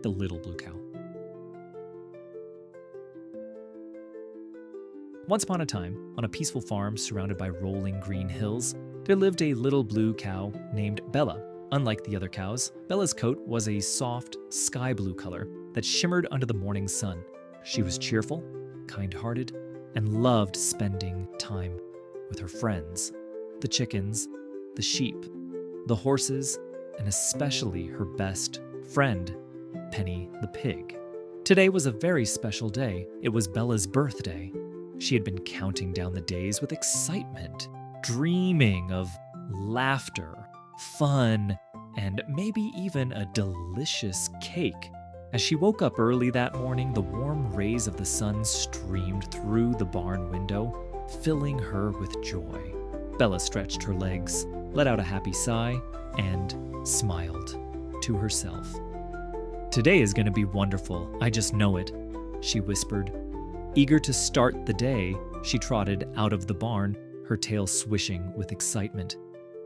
the little blue cow. Once upon a time, on a peaceful farm surrounded by rolling green hills, there lived a little blue cow named Bella. Unlike the other cows, Bella's coat was a soft, sky blue color that shimmered under the morning sun. She was cheerful, kind-hearted, and loved spending time with her friends, the chickens, the sheep, the horses, and especially her best friend, Penny the pig. Today was a very special day. It was Bella's birthday. She had been counting down the days with excitement, dreaming of laughter, fun, and maybe even a delicious cake. As she woke up early that morning, the warm rays of the sun streamed through the barn window, filling her with joy. Bella stretched her legs, let out a happy sigh, and smiled to herself. "Today is going to be wonderful, I just know it," she whispered. Eager to start the day, she trotted out of the barn, her tail swishing with excitement.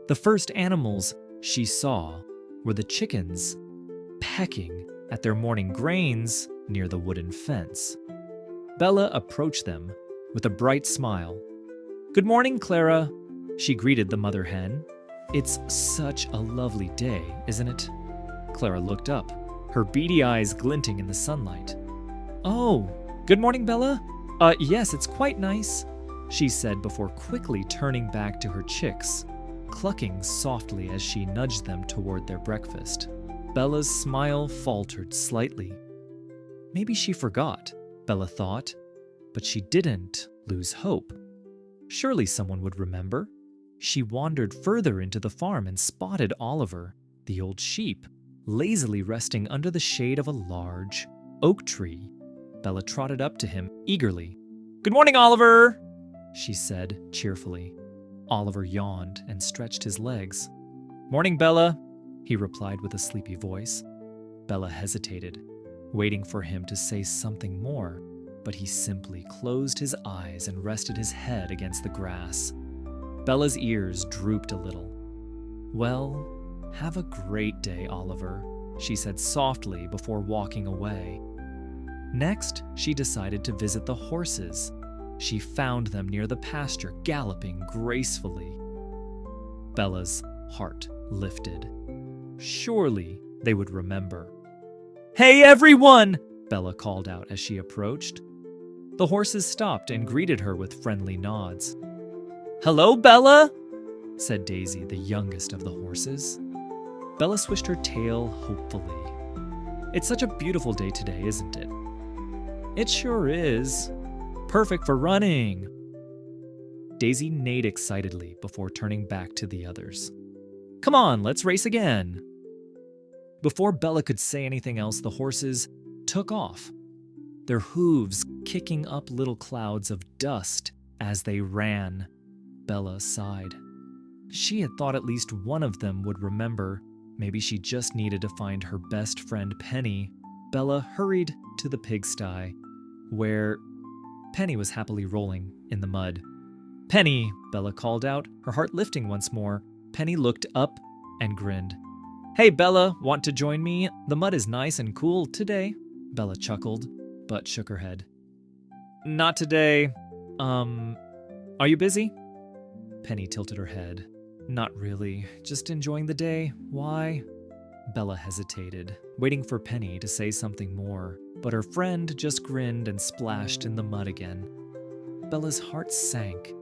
The first animals she saw were the chickens, pecking at their morning grains near the wooden fence. Bella approached them with a bright smile. "Good morning, Clara," she greeted the mother hen. "It's such a lovely day, isn't it?" Clara looked up, her beady eyes glinting in the sunlight. "Oh, good morning, Bella. Yes, it's quite nice," she said before quickly turning back to her chicks, clucking softly as she nudged them toward their breakfast. Bella's smile faltered slightly. Maybe she forgot, Bella thought, but she didn't lose hope. Surely someone would remember. She wandered further into the farm and spotted Oliver, the old sheep, lazily resting under the shade of a large oak tree. Bella trotted up to him eagerly. "Good morning, Oliver," she said cheerfully. Oliver yawned and stretched his legs. "Morning, Bella," he replied with a sleepy voice. Bella hesitated, waiting for him to say something more, but he simply closed his eyes and rested his head against the grass. Bella's ears drooped a little. "Well, have a great day, Oliver," she said softly before walking away. Next, she decided to visit the horses. She found them near the pasture, galloping gracefully. Bella's heart lifted. Surely they would remember. "Hey, everyone!" Bella called out as she approached. The horses stopped and greeted her with friendly nods. "Hello, Bella," said Daisy, the youngest of the horses. Bella swished her tail hopefully. "It's such a beautiful day today, isn't it?" "It sure is. Perfect for running." Daisy neighed excitedly before turning back to the others. "Come on, let's race again." Before Bella could say anything else, the horses took off, their hooves kicking up little clouds of dust as they ran. Bella sighed. She had thought at least one of them would remember. Maybe she just needed to find her best friend Penny. Bella hurried to the pigsty, where Penny was happily rolling in the mud. "Penny," Bella called out, her heart lifting once more. Penny looked up and grinned. "Hey, Bella, want to join me? The mud is nice and cool today." Bella chuckled, but shook her head. "Not today. Are you busy?" Penny tilted her head. "Not really. Just enjoying the day. Why?" Bella hesitated, waiting for Penny to say something more, but her friend just grinned and splashed in the mud again. Bella's heart sank.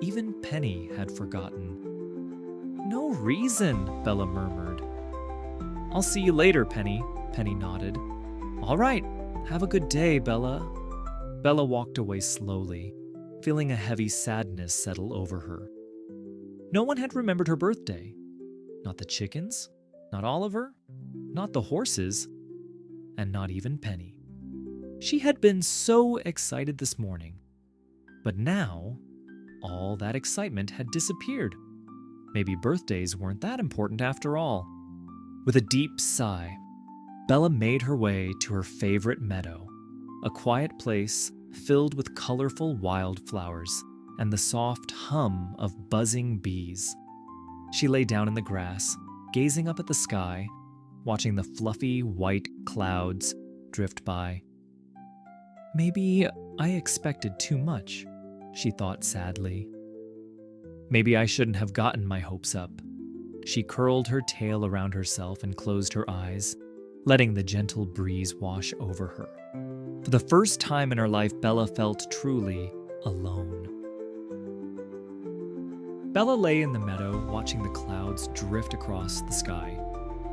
Even Penny had forgotten. "No reason," Bella murmured. "I'll see you later, Penny," Penny nodded. "All right, have a good day, Bella." Bella walked away slowly, feeling a heavy sadness settle over her. No one had remembered her birthday. Not the chickens, not Oliver, not the horses, and not even Penny. She had been so excited this morning, but now all that excitement had disappeared. Maybe birthdays weren't that important after all. With a deep sigh, Bella made her way to her favorite meadow, a quiet place filled with colorful wildflowers and the soft hum of buzzing bees. She lay down in the grass, gazing up at the sky, watching the fluffy white clouds drift by. Maybe I expected too much, she thought sadly. Maybe I shouldn't have gotten my hopes up. She curled her tail around herself and closed her eyes, letting the gentle breeze wash over her. For the first time in her life, Bella felt truly alone. Bella lay in the meadow, watching the clouds drift across the sky.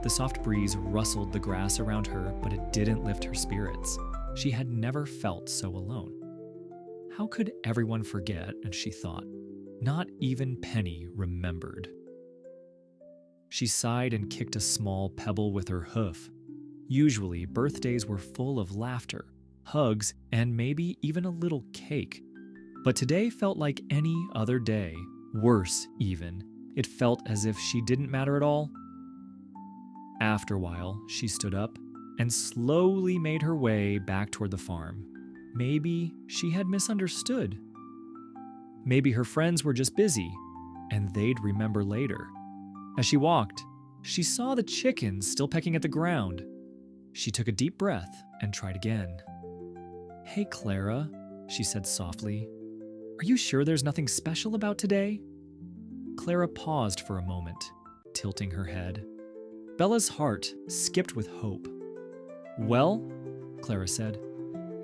The soft breeze rustled the grass around her, but it didn't lift her spirits. She had never felt so alone. How could everyone forget, as she thought? Not even Penny remembered. She sighed and kicked a small pebble with her hoof. Usually, birthdays were full of laughter, hugs, and maybe even a little cake. But today felt like any other day. Worse, even. It felt as if she didn't matter at all. After a while, she stood up and slowly made her way back toward the farm. Maybe she had misunderstood. Maybe her friends were just busy, and they'd remember later. As she walked, she saw the chickens still pecking at the ground. She took a deep breath and tried again. "Hey, Clara," she said softly. "Are you sure there's nothing special about today?" Clara paused for a moment, tilting her head. Bella's heart skipped with hope. "Well," Clara said,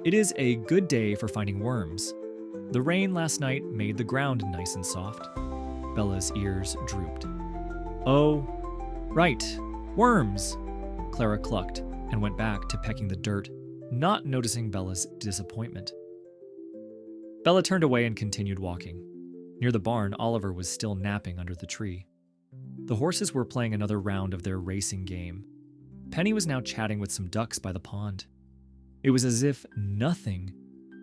"it is a good day for finding worms. The rain last night made the ground nice and soft." Bella's ears drooped. "Oh, right, worms," Clara clucked and went back to pecking the dirt, not noticing Bella's disappointment. Bella turned away and continued walking. Near the barn, Oliver was still napping under the tree. The horses were playing another round of their racing game. Penny was now chatting with some ducks by the pond. It was as if nothing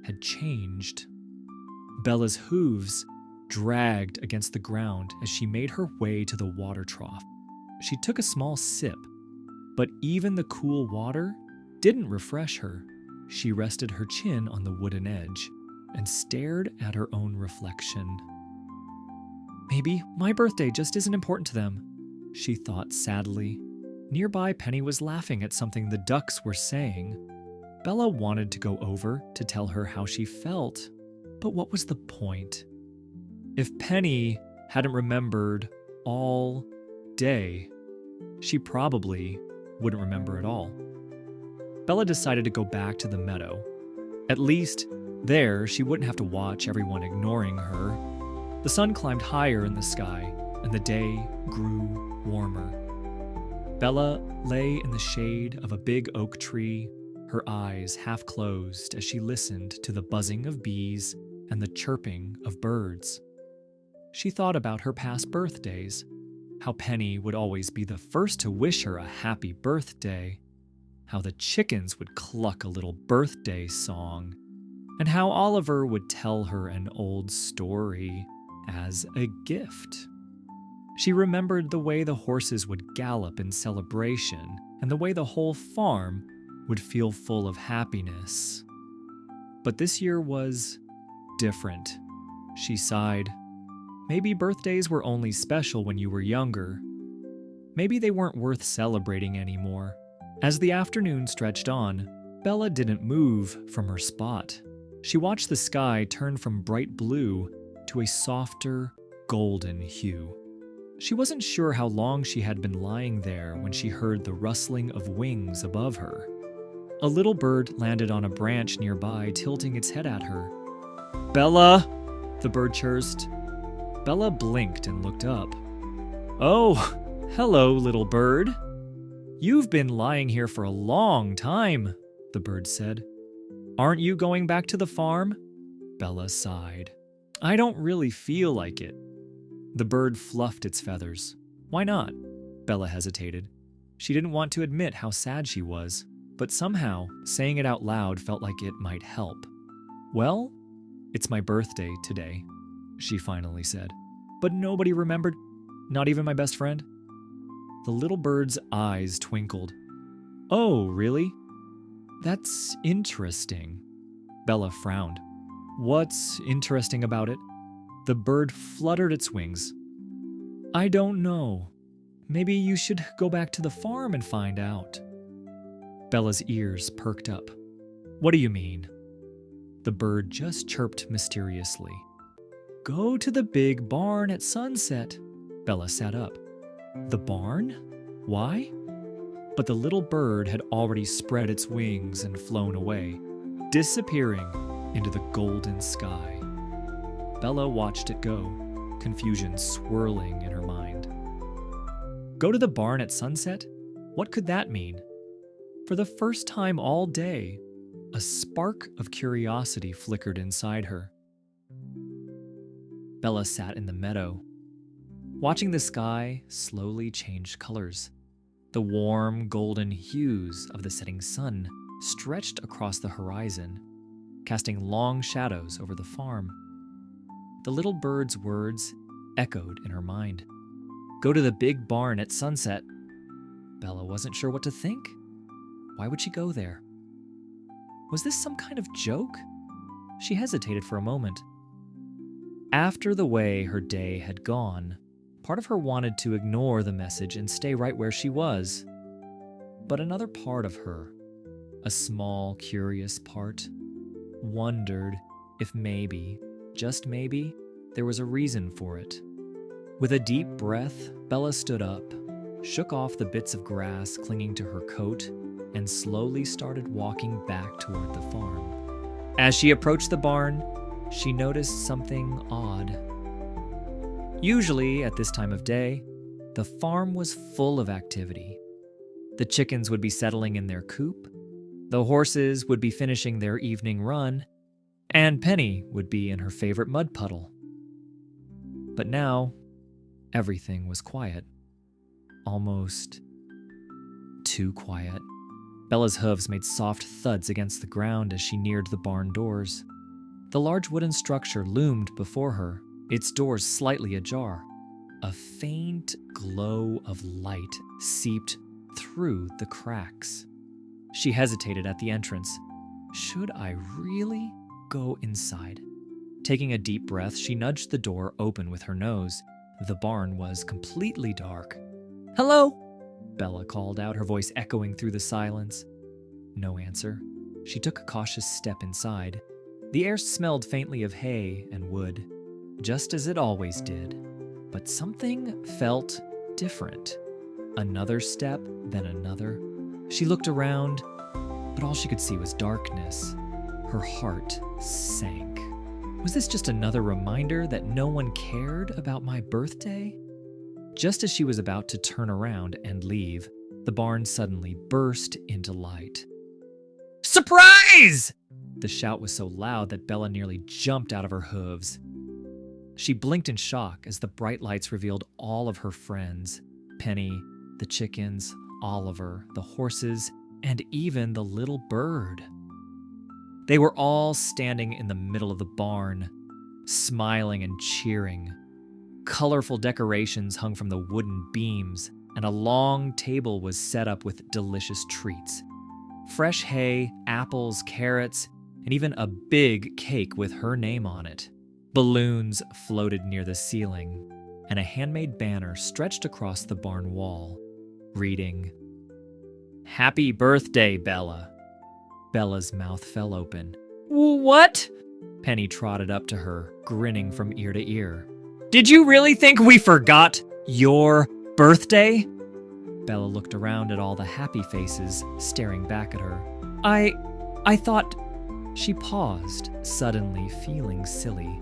had changed. Bella's hooves dragged against the ground as she made her way to the water trough. She took a small sip, but even the cool water didn't refresh her. She rested her chin on the wooden edge and stared at her own reflection. Maybe my birthday just isn't important to them, she thought sadly. Nearby, Penny was laughing at something the ducks were saying. Bella wanted to go over to tell her how she felt, but what was the point? If Penny hadn't remembered all day, she probably wouldn't remember at all. Bella decided to go back to the meadow. At least there, she wouldn't have to watch everyone ignoring her. The sun climbed higher in the sky, and the day grew warmer. Bella lay in the shade of a big oak tree, her eyes half closed as she listened to the buzzing of bees and the chirping of birds. She thought about her past birthdays, how Penny would always be the first to wish her a happy birthday, how the chickens would cluck a little birthday song, and how Oliver would tell her an old story as a gift. She remembered the way the horses would gallop in celebration and the way the whole farm would feel full of happiness. But this year was different. She sighed. Maybe birthdays were only special when you were younger. Maybe they weren't worth celebrating anymore. As the afternoon stretched on, Bella didn't move from her spot. She watched the sky turn from bright blue to a softer, golden hue. She wasn't sure how long she had been lying there when she heard the rustling of wings above her. A little bird landed on a branch nearby, tilting its head at her. "Bella!" the bird chirped. Bella blinked and looked up. "Oh, hello, little bird. You've been lying here for a long time," the bird said. "Aren't you going back to the farm?" Bella sighed. "I don't really feel like it." The bird fluffed its feathers. "Why not?" Bella hesitated. She didn't want to admit how sad she was, but somehow saying it out loud felt like it might help. "Well, it's my birthday today," she finally said. "But nobody remembered, not even my best friend." The little bird's eyes twinkled. "Oh, really? That's interesting." Bella frowned. "What's interesting about it?" The bird fluttered its wings. "I don't know. Maybe you should go back to the farm and find out. Bella's ears perked up. What do you mean? The bird just chirped mysteriously. Go to the big barn at sunset. Bella sat up. The barn? Why? But the little bird had already spread its wings and flown away, disappearing into the golden sky. Bella watched it go, confusion swirling in her mind. Go to the barn at sunset? What could that mean? For the first time all day, a spark of curiosity flickered inside her. Bella sat in the meadow, watching the sky slowly change colors. The warm, golden hues of the setting sun stretched across the horizon, casting long shadows over the farm. The little bird's words echoed in her mind. Go to the big barn at sunset. Bella wasn't sure what to think. Why would she go there? Was this some kind of joke? She hesitated for a moment. After the way her day had gone, part of her wanted to ignore the message and stay right where she was. But another part of her, a small, curious part, wondered if maybe, just maybe, there was a reason for it. With a deep breath, Bella stood up, shook off the bits of grass clinging to her coat, and slowly started walking back toward the farm. As she approached the barn, she noticed something odd. Usually, at this time of day, the farm was full of activity. The chickens would be settling in their coop, the horses would be finishing their evening run, and Penny would be in her favorite mud puddle. But now, everything was quiet. Almost too quiet. Bella's hooves made soft thuds against the ground as she neared the barn doors. The large wooden structure loomed before her, its doors slightly ajar. A faint glow of light seeped through the cracks. She hesitated at the entrance. Should I really go inside? Taking a deep breath, she nudged the door open with her nose. The barn was completely dark. Hello? Bella called out, her voice echoing through the silence. No answer. She took a cautious step inside. The air smelled faintly of hay and wood, just as it always did. But something felt different. Another step, then another. She looked around, but all she could see was darkness. Her heart sank. Was this just another reminder that no one cared about my birthday? Just as she was about to turn around and leave, the barn suddenly burst into light. Surprise! The shout was so loud that Bella nearly jumped out of her hooves. She blinked in shock as the bright lights revealed all of her friends. Penny, the chickens, Oliver, the horses, and even the little bird. They were all standing in the middle of the barn, smiling and cheering. Colorful decorations hung from the wooden beams, and a long table was set up with delicious treats. Fresh hay, apples, carrots, and even a big cake with her name on it. Balloons floated near the ceiling, and a handmade banner stretched across the barn wall, reading, Happy birthday, Bella. Bella's mouth fell open. What? Penny trotted up to her, grinning from ear to ear. Did you really think we forgot your birthday? Bella looked around at all the happy faces staring back at her. I thought... She paused, suddenly feeling silly.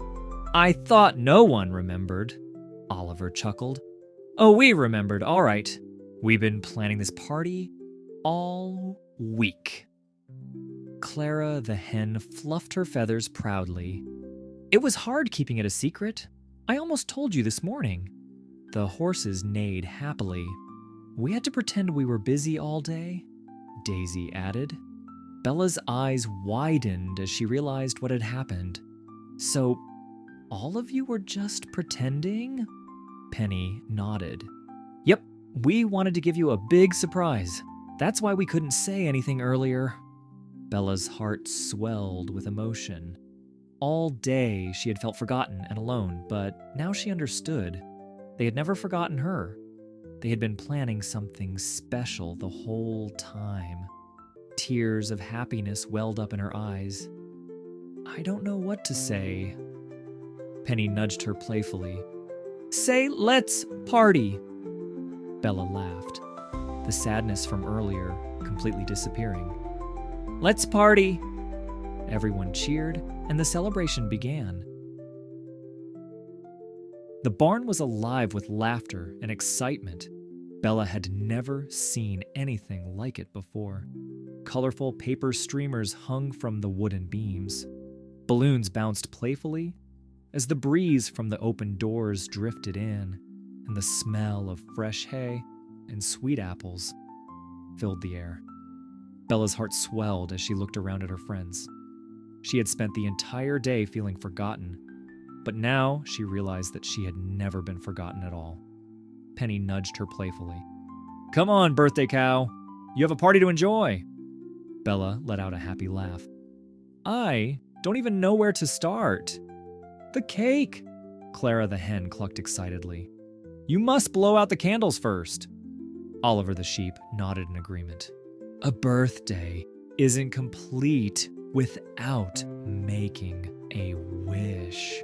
I thought no one remembered. Oliver chuckled. Oh, we remembered, all right. We've been planning this party all week. Clara the hen fluffed her feathers proudly. It was hard keeping it a secret. I almost told you this morning. The horses neighed happily. We had to pretend we were busy all day, Daisy added. Bella's eyes widened as she realized what had happened. So, all of you were just pretending? Penny nodded. Yep, we wanted to give you a big surprise. That's why we couldn't say anything earlier. Bella's heart swelled with emotion. All day she had felt forgotten and alone, but now she understood. They had never forgotten her. They had been planning something special the whole time. Tears of happiness welled up in her eyes. "I don't know what to say." Penny nudged her playfully. "Say, let's party." Bella laughed, the sadness from earlier completely disappearing. "Let's party." Everyone cheered, and the celebration began. The barn was alive with laughter and excitement. Bella had never seen anything like it before. Colorful paper streamers hung from the wooden beams. Balloons bounced playfully as the breeze from the open doors drifted in, and the smell of fresh hay and sweet apples filled the air. Bella's heart swelled as she looked around at her friends. She had spent the entire day feeling forgotten, but now she realized that she had never been forgotten at all. Penny nudged her playfully. "Come on, birthday cow. You have a party to enjoy." Bella let out a happy laugh. "I don't even know where to start." "The cake!" Clara the hen clucked excitedly. "You must blow out the candles first." Oliver the sheep nodded in agreement. A birthday isn't complete without making a wish.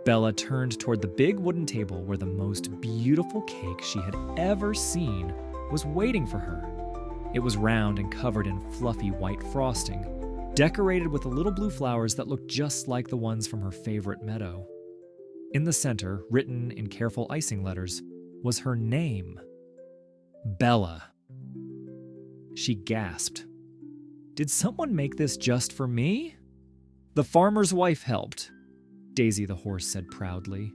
Bella turned toward the big wooden table where the most beautiful cake she had ever seen was waiting for her. It was round and covered in fluffy white frosting, decorated with the little blue flowers that looked just like the ones from her favorite meadow. In the center, written in careful icing letters, was her name, Bella. She gasped. "Did someone make this just for me?" "The farmer's wife helped," Daisy the horse said proudly.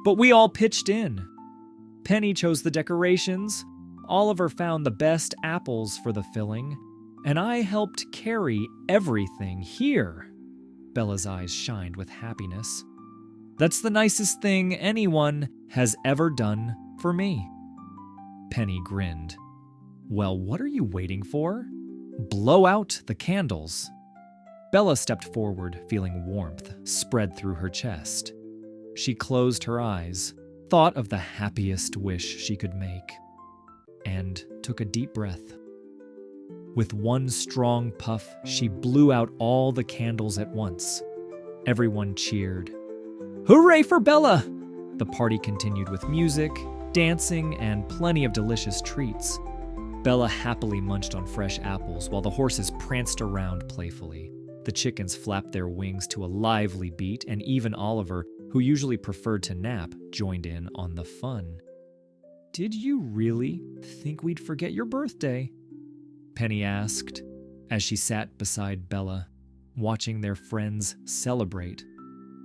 "But we all pitched in. Penny chose the decorations, Oliver found the best apples for the filling, and I helped carry everything here." Bella's eyes shined with happiness. "That's the nicest thing anyone has ever done for me." Penny grinned. "Well, what are you waiting for? Blow out the candles." Bella stepped forward, feeling warmth spread through her chest. She closed her eyes, thought of the happiest wish she could make, and took a deep breath. With one strong puff, she blew out all the candles at once. Everyone cheered. "Hooray for Bella!" The party continued with music, dancing, and plenty of delicious treats. Bella happily munched on fresh apples while the horses pranced around playfully. The chickens flapped their wings to a lively beat, and even Oliver, who usually preferred to nap, joined in on the fun. "Did you really think we'd forget your birthday?" Penny asked, as she sat beside Bella, watching their friends celebrate.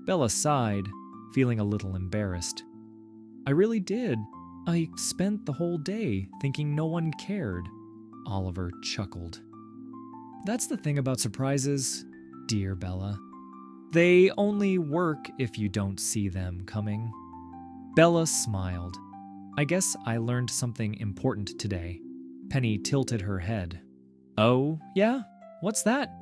Bella sighed, feeling a little embarrassed. "I really did. I spent the whole day thinking no one cared." Oliver chuckled. "That's the thing about surprises, dear Bella. They only work if you don't see them coming." Bella smiled. "I guess I learned something important today." Penny tilted her head. "Oh, yeah? What's that?"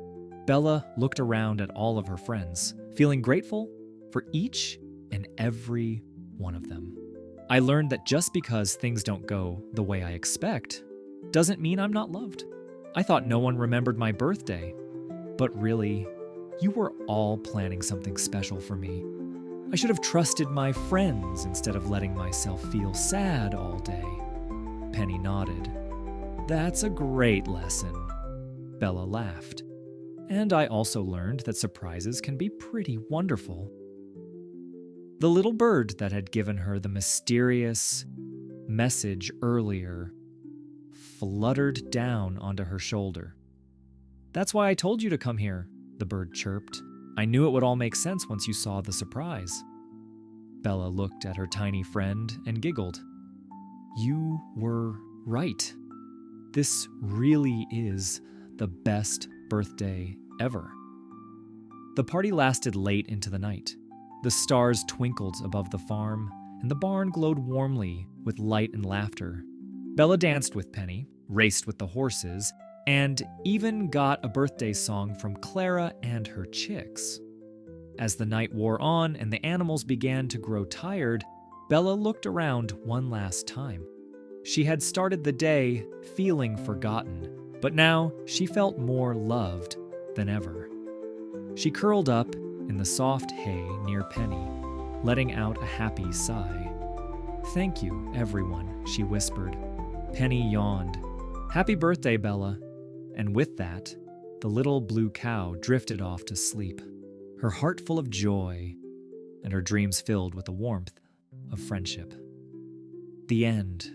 Bella looked around at all of her friends, feeling grateful for each and every one of them. "I learned that just because things don't go the way I expect doesn't mean I'm not loved. I thought no one remembered my birthday, but really, you were all planning something special for me. I should have trusted my friends instead of letting myself feel sad all day." Penny nodded. "That's a great lesson." Bella laughed. "And I also learned that surprises can be pretty wonderful." The little bird that had given her the mysterious message earlier fluttered down onto her shoulder. "That's why I told you to come here," the bird chirped. "I knew it would all make sense once you saw the surprise." Bella looked at her tiny friend and giggled. "You were right. This really is the best birthday ever." The party lasted late into the night. The stars twinkled above the farm, and the barn glowed warmly with light and laughter. Bella danced with Penny, raced with the horses, and even got a birthday song from Clara and her chicks. As the night wore on and the animals began to grow tired, Bella looked around one last time. She had started the day feeling forgotten, but now she felt more loved than ever. She curled up in the soft hay near Penny, letting out a happy sigh. "Thank you, everyone," she whispered. Penny yawned. "Happy birthday, Bella." And with that, the little blue cow drifted off to sleep, her heart full of joy and her dreams filled with the warmth of friendship. The end.